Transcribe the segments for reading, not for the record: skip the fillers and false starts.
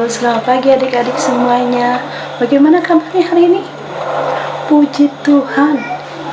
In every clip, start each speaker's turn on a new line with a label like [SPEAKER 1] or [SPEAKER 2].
[SPEAKER 1] selamat pagi adik-adik semuanya. Bagaimana kabarnya hari ini? Puji Tuhan,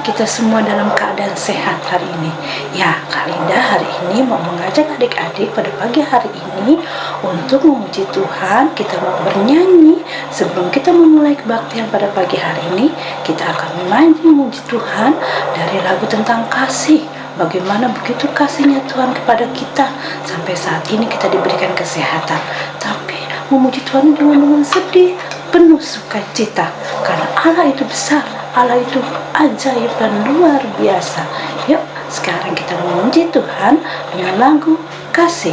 [SPEAKER 1] kita semua dalam keadaan sehat hari ini. Ya, Kak Linda hari ini mau mengajak adik-adik pada pagi hari ini untuk memuji Tuhan. Kita mau bernyanyi. Sebelum kita memulai kebaktian pada pagi hari ini, kita akan memuji Tuhan dari lagu tentang kasih. Bagaimana begitu kasihnya Tuhan kepada kita. Sampai saat ini kita diberikan kesehatan. Tapi memuji Tuhan dengan sedih, penuh sukacita. Karena Allah itu besar, Allah itu ajaib dan luar biasa. Yuk, sekarang kita memuji Tuhan dengan lagu kasih.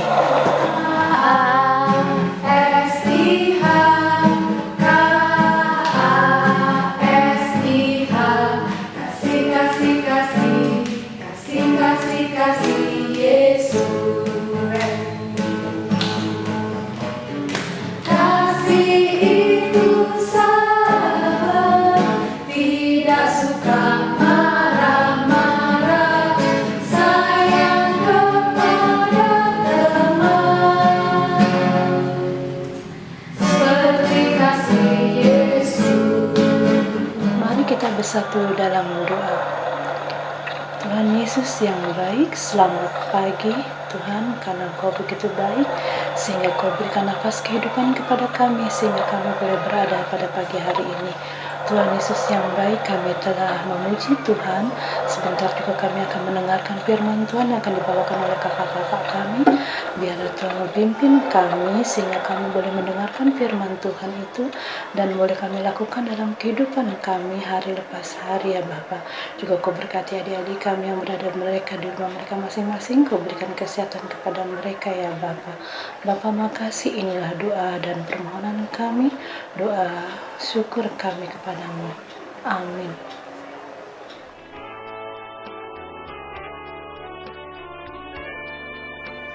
[SPEAKER 1] Bersatu dalam doa. Tuhan Yesus yang baik, selamat pagi Tuhan, karena Kau begitu baik sehingga Kau berikan nafas kehidupan kepada kami sehingga kami boleh berada pada pagi hari ini. Tuhan Yesus yang baik, kami telah memuji Tuhan. Sebentar juga kami akan mendengarkan firman Tuhan yang akan dibawakan oleh kakak-kakak kami. Biarlah Tuhan memimpin kami sehingga kami boleh mendengarkan firman Tuhan itu dan boleh kami lakukan dalam kehidupan kami hari lepas hari ya Bapa. Juga Kau berkati adik-adik kami yang berada mereka di rumah mereka masing-masing. Kau berikan kesehatan kepada mereka ya Bapa. Bapa makasih, inilah doa dan permohonan kami, doa syukur kami kepadamu. Amin.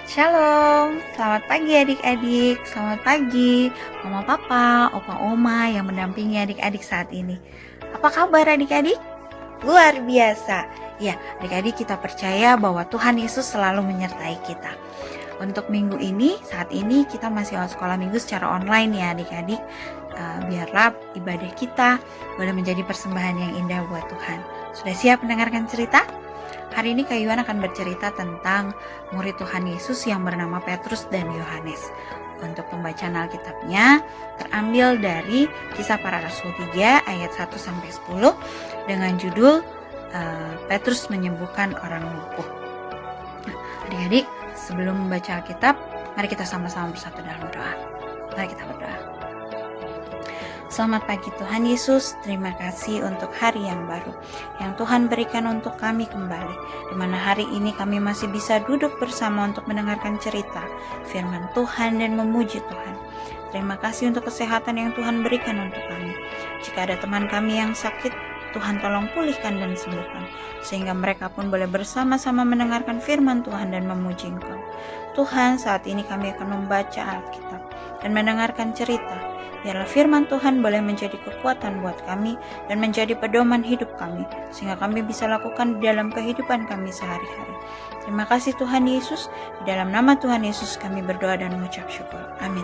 [SPEAKER 2] Shalom, selamat pagi adik-adik, selamat pagi mama papa, opa oma yang mendampingi adik-adik saat ini. Apa kabar adik-adik? Luar biasa. Ya, adik-adik kita percaya bahwa Tuhan Yesus selalu menyertai kita. Untuk minggu ini, saat ini kita masih sekolah minggu secara online ya adik-adik. Biarlah ibadah kita boleh menjadi persembahan yang indah buat Tuhan. Sudah siap mendengarkan cerita? Hari ini Kak Yuan akan bercerita tentang murid Tuhan Yesus yang bernama Petrus dan Yohanes. Untuk pembacaan Alkitabnya terambil dari Kisah Para Rasul 3 ayat 1-10 dengan judul Petrus menyembuhkan orang lumpuh. Adik-adik, sebelum membaca Alkitab, mari kita sama-sama bersatu dalam doa. Mari kita berdoa. Selamat pagi Tuhan Yesus, terima kasih untuk hari yang baru yang Tuhan berikan untuk kami kembali, di mana hari ini kami masih bisa duduk bersama untuk mendengarkan cerita firman Tuhan dan memuji Tuhan. Terima kasih untuk kesehatan yang Tuhan berikan untuk kami. Jika ada teman kami yang sakit, Tuhan tolong pulihkan dan sembuhkan, sehingga mereka pun boleh bersama-sama mendengarkan firman Tuhan dan memuji Engkau. Tuhan, saat ini kami akan membaca Alkitab dan mendengarkan cerita. Biarlah firman Tuhan boleh menjadi kekuatan buat kami dan menjadi pedoman hidup kami, sehingga kami bisa lakukan di dalam kehidupan kami sehari-hari. Terima kasih Tuhan Yesus, di dalam nama Tuhan Yesus kami berdoa dan mengucap syukur. Amin.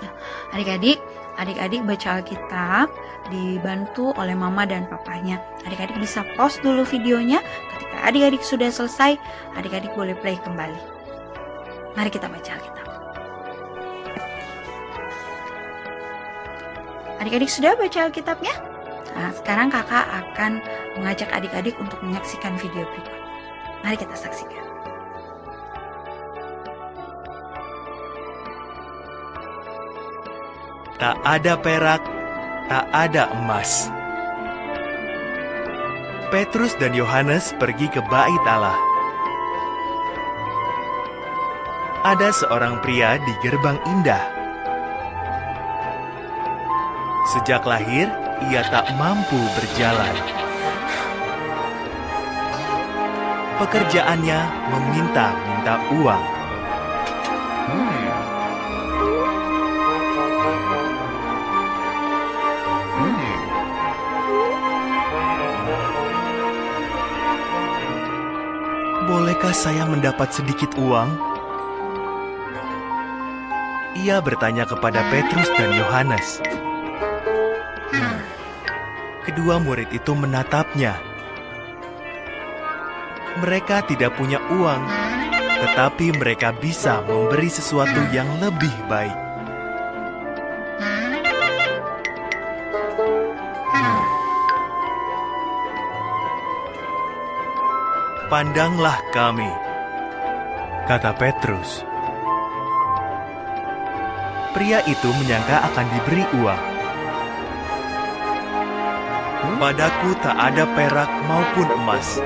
[SPEAKER 2] Nah, adik-adik baca Alkitab dibantu oleh mama dan papanya. Adik-adik bisa pause dulu videonya. Ketika adik-adik sudah selesai, adik-adik boleh play kembali. Mari kita baca Alkitab. Adik-adik sudah baca Alkitabnya? Nah, sekarang kakak akan mengajak adik-adik untuk menyaksikan video berikut. Mari kita saksikan.
[SPEAKER 3] Tak ada perak, tak ada emas. Petrus dan Yohanes pergi ke bait Allah. Ada seorang pria di gerbang indah. Sejak lahir, ia tak mampu berjalan. Pekerjaannya meminta-minta uang. Bolehkah saya mendapat sedikit uang? Ia bertanya kepada Petrus dan Yohanes. Kedua murid itu menatapnya. Mereka tidak punya uang, tetapi mereka bisa memberi sesuatu yang lebih baik. "Pandanglah kami," kata Petrus. Pria itu menyangka akan diberi uang. "Padaku tak ada perak maupun emas,"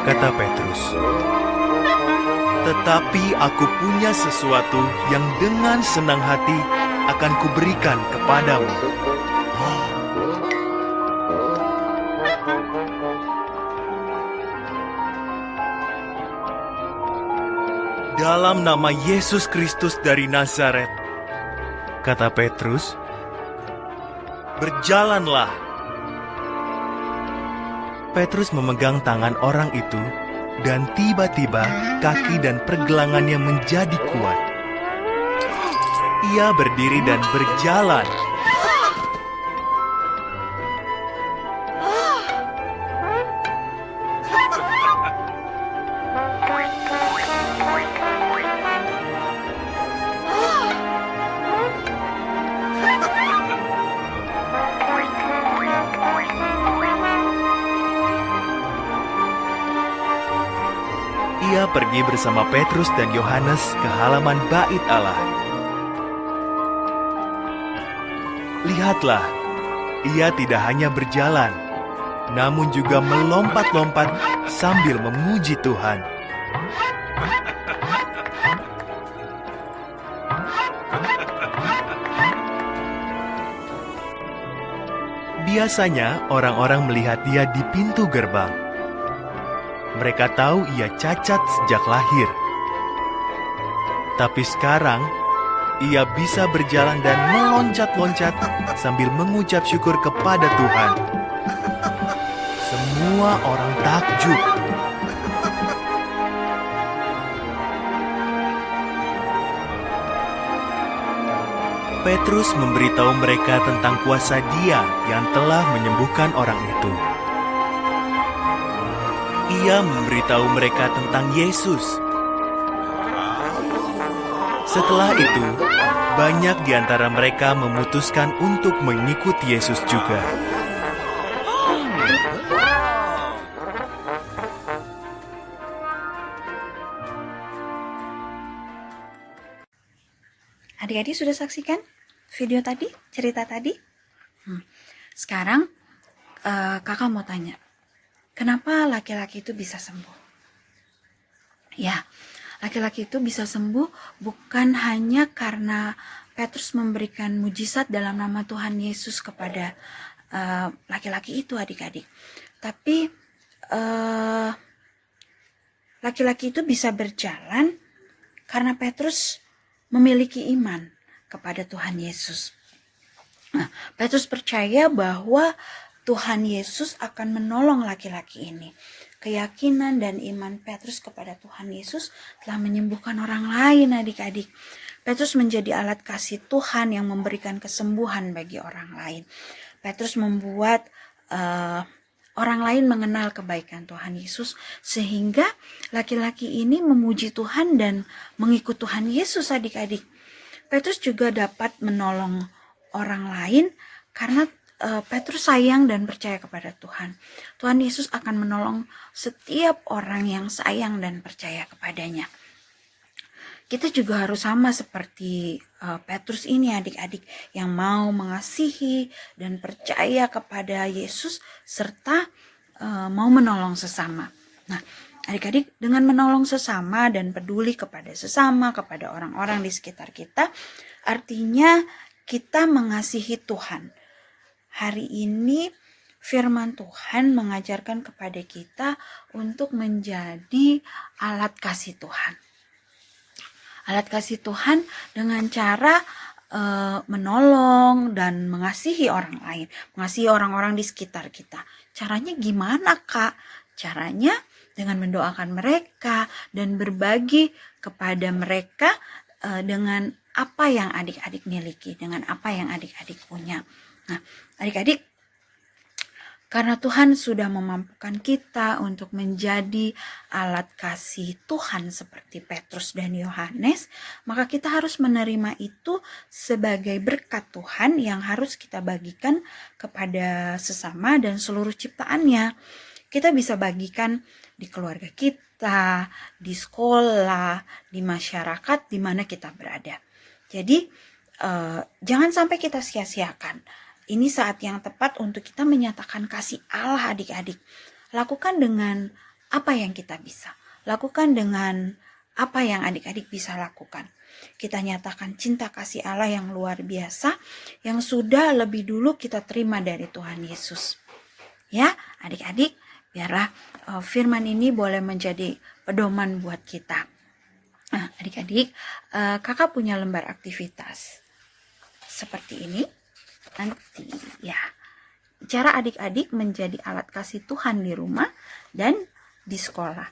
[SPEAKER 3] kata Petrus. "Tetapi aku punya sesuatu yang dengan senang hati akan kuberikan kepadamu." "Dalam nama Yesus Kristus dari Nazaret," kata Petrus, "berjalanlah." Petrus memegang tangan orang itu, dan tiba-tiba kaki dan pergelangannya menjadi kuat. Ia berdiri dan berjalan. Ia pergi bersama Petrus dan Yohanes ke halaman Bait Allah. Lihatlah, ia tidak hanya berjalan, namun juga melompat-lompat sambil memuji Tuhan. Biasanya orang-orang melihat dia di pintu gerbang. Mereka tahu ia cacat sejak lahir. Tapi sekarang, ia bisa berjalan dan meloncat-loncat sambil mengucap syukur kepada Tuhan. Semua orang takjub. Petrus memberitahu mereka tentang kuasa Dia yang telah menyembuhkan orang itu. Ia memberitahu mereka tentang Yesus. Setelah itu, banyak di antara mereka memutuskan untuk mengikut Yesus juga.
[SPEAKER 2] Adik-adik sudah saksikan video tadi, cerita tadi? Sekarang kakak mau tanya, kenapa laki-laki itu bisa sembuh? Ya, laki-laki itu bisa sembuh bukan hanya karena Petrus memberikan mujizat dalam nama Tuhan Yesus kepada laki-laki itu, adik-adik. Tapi laki-laki itu bisa berjalan karena Petrus memiliki iman kepada Tuhan Yesus. Nah, Petrus percaya bahwa Tuhan Yesus akan menolong laki-laki ini. Keyakinan dan iman Petrus kepada Tuhan Yesus telah menyembuhkan orang lain, adik-adik. Petrus menjadi alat kasih Tuhan yang memberikan kesembuhan bagi orang lain. Petrus membuat orang lain mengenal kebaikan Tuhan Yesus, sehingga laki-laki ini memuji Tuhan dan mengikut Tuhan Yesus, adik-adik. Petrus juga dapat menolong orang lain karena Petrus sayang dan percaya kepada Tuhan. Tuhan Yesus akan menolong setiap orang yang sayang dan percaya kepadanya. Kita juga harus sama seperti Petrus ini, adik-adik, yang mau mengasihi dan percaya kepada Yesus serta mau menolong sesama. Nah, adik-adik, dengan menolong sesama dan peduli kepada sesama, kepada orang-orang di sekitar kita, artinya kita mengasihi Tuhan. Hari ini firman Tuhan mengajarkan kepada kita untuk menjadi alat kasih Tuhan. Alat kasih Tuhan dengan cara menolong dan mengasihi orang lain, mengasihi orang-orang di sekitar kita. Caranya gimana, Kak? Caranya dengan mendoakan mereka dan berbagi kepada mereka dengan apa yang adik-adik miliki, dengan apa yang adik-adik punya. Nah, adik-adik, karena Tuhan sudah memampukan kita untuk menjadi alat kasih Tuhan seperti Petrus dan Yohanes, maka kita harus menerima itu sebagai berkat Tuhan yang harus kita bagikan kepada sesama dan seluruh ciptaannya. Kita bisa bagikan di keluarga kita, di sekolah, di masyarakat, di mana kita berada. Jadi, jangan sampai kita sia-siakan. Ini saat yang tepat untuk kita menyatakan kasih Allah adik-adik. Lakukan dengan apa yang kita bisa. Lakukan dengan apa yang adik-adik bisa lakukan. Kita nyatakan cinta kasih Allah yang luar biasa, yang sudah lebih dulu kita terima dari Tuhan Yesus. Ya, adik-adik, biarlah firman ini boleh menjadi pedoman buat kita. Nah, adik-adik, kakak punya lembar aktivitas seperti ini. Nanti ya, cara adik-adik menjadi alat kasih Tuhan di rumah dan di sekolah.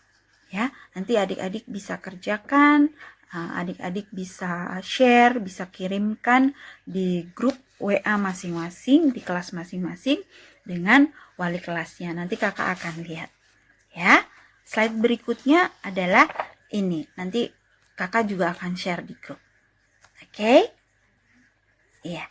[SPEAKER 2] Ya, nanti adik-adik bisa kerjakan, adik-adik bisa share, bisa kirimkan di grup WA masing-masing, di kelas masing-masing dengan wali kelasnya. Nanti kakak akan lihat. Ya, slide berikutnya adalah ini. Nanti kakak juga akan share di grup. Oke? Iya.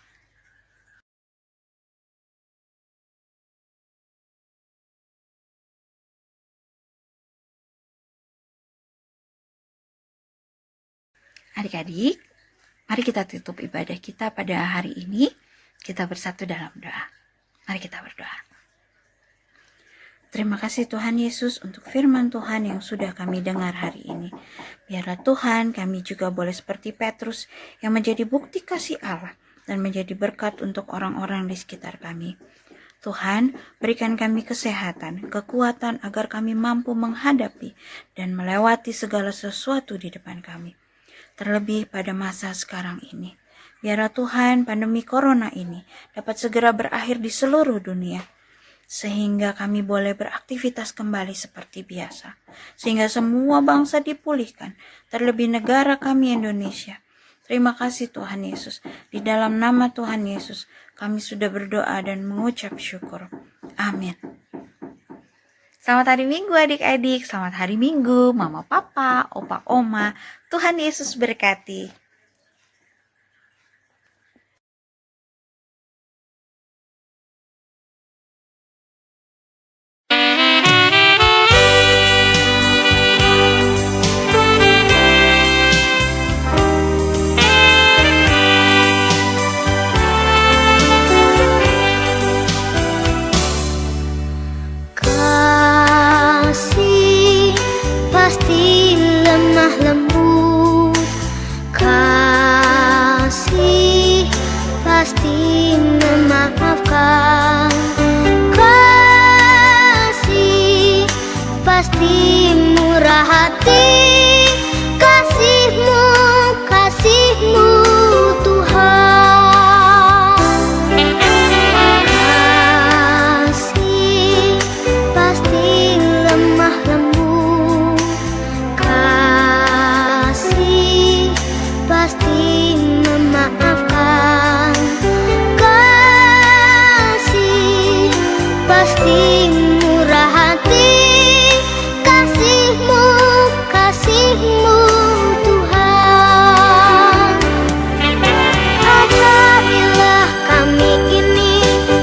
[SPEAKER 2] Adik-adik, mari kita tutup ibadah kita pada hari ini. Kita bersatu dalam doa. Mari kita berdoa. Terima kasih Tuhan Yesus untuk firman Tuhan yang sudah kami dengar hari ini. Biarlah Tuhan kami juga boleh seperti Petrus yang menjadi bukti kasih Allah dan menjadi berkat untuk orang-orang di sekitar kami. Tuhan, berikan kami kesehatan, kekuatan agar kami mampu menghadapi dan melewati segala sesuatu di depan kami. Terlebih pada masa sekarang ini. Biarlah Tuhan pandemi corona ini dapat segera berakhir di seluruh dunia. Sehingga kami boleh beraktivitas kembali seperti biasa. Sehingga semua bangsa dipulihkan. Terlebih negara kami Indonesia. Terima kasih Tuhan Yesus. Di dalam nama Tuhan Yesus kami sudah berdoa dan mengucap syukur. Amin. Selamat hari Minggu adik-adik, selamat hari Minggu, mama papa, opa oma, Tuhan Yesus berkati.
[SPEAKER 4] Pasti lemah lembut, kasih pasti memaafkan, kasih pasti murah hati, kasihmu, kasihmu Tuhan. Kasih pasti lemah lembut, pasti memaafkan, kasih pasti murah hati, kasihmu, kasihmu Tuhan. Ajarilah kami ini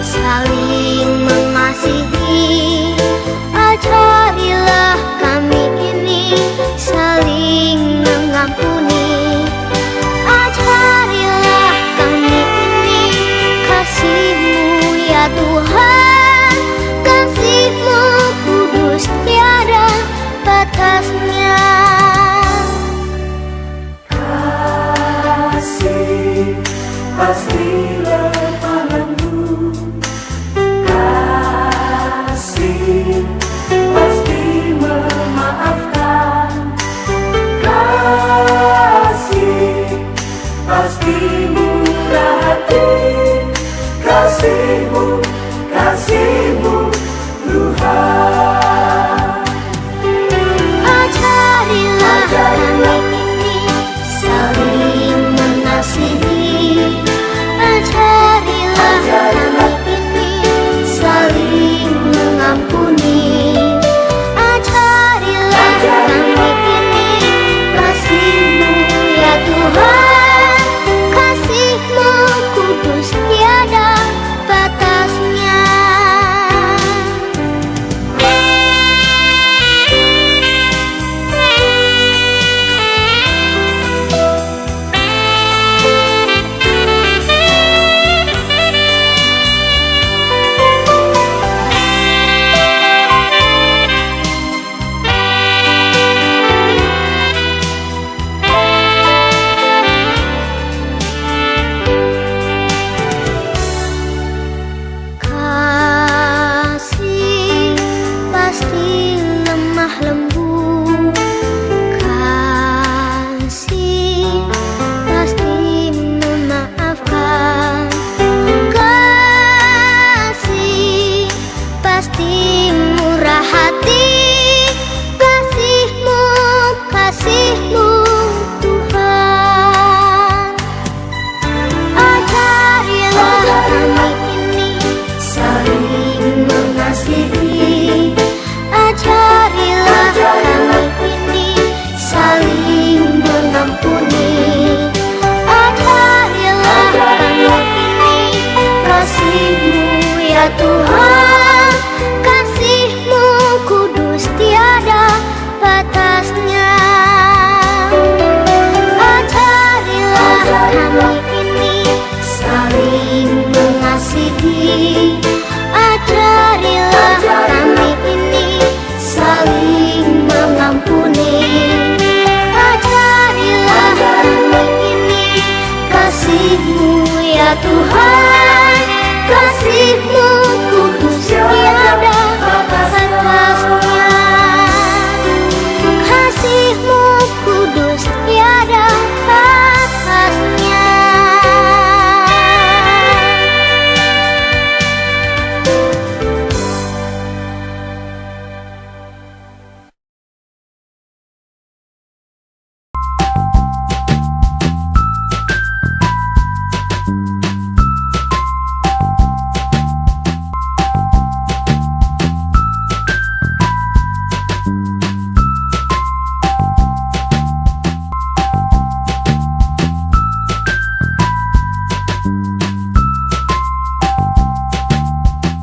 [SPEAKER 4] saling mengasihi, ajarilah kami ini saling mengampuni. Ajarilah kami ini kasih-Mu ya Tuhan, kasih-Mu kudus tiada batasnya.
[SPEAKER 5] Kasih pasti lemah lembut, kasih pasti memaafkan, kasih pasti murah hati, kasihmu, kasihmu Tuhan. Ajarilah kami ini saling mengasihi,
[SPEAKER 4] Tuhan, kasih-Mu kudus tiada batasnya. Ajarilah kami ini saling mengasihi. Ajarilah kami ini saling mengampuni. Ajarilah kami ini kasih-Mu ya Tuhan.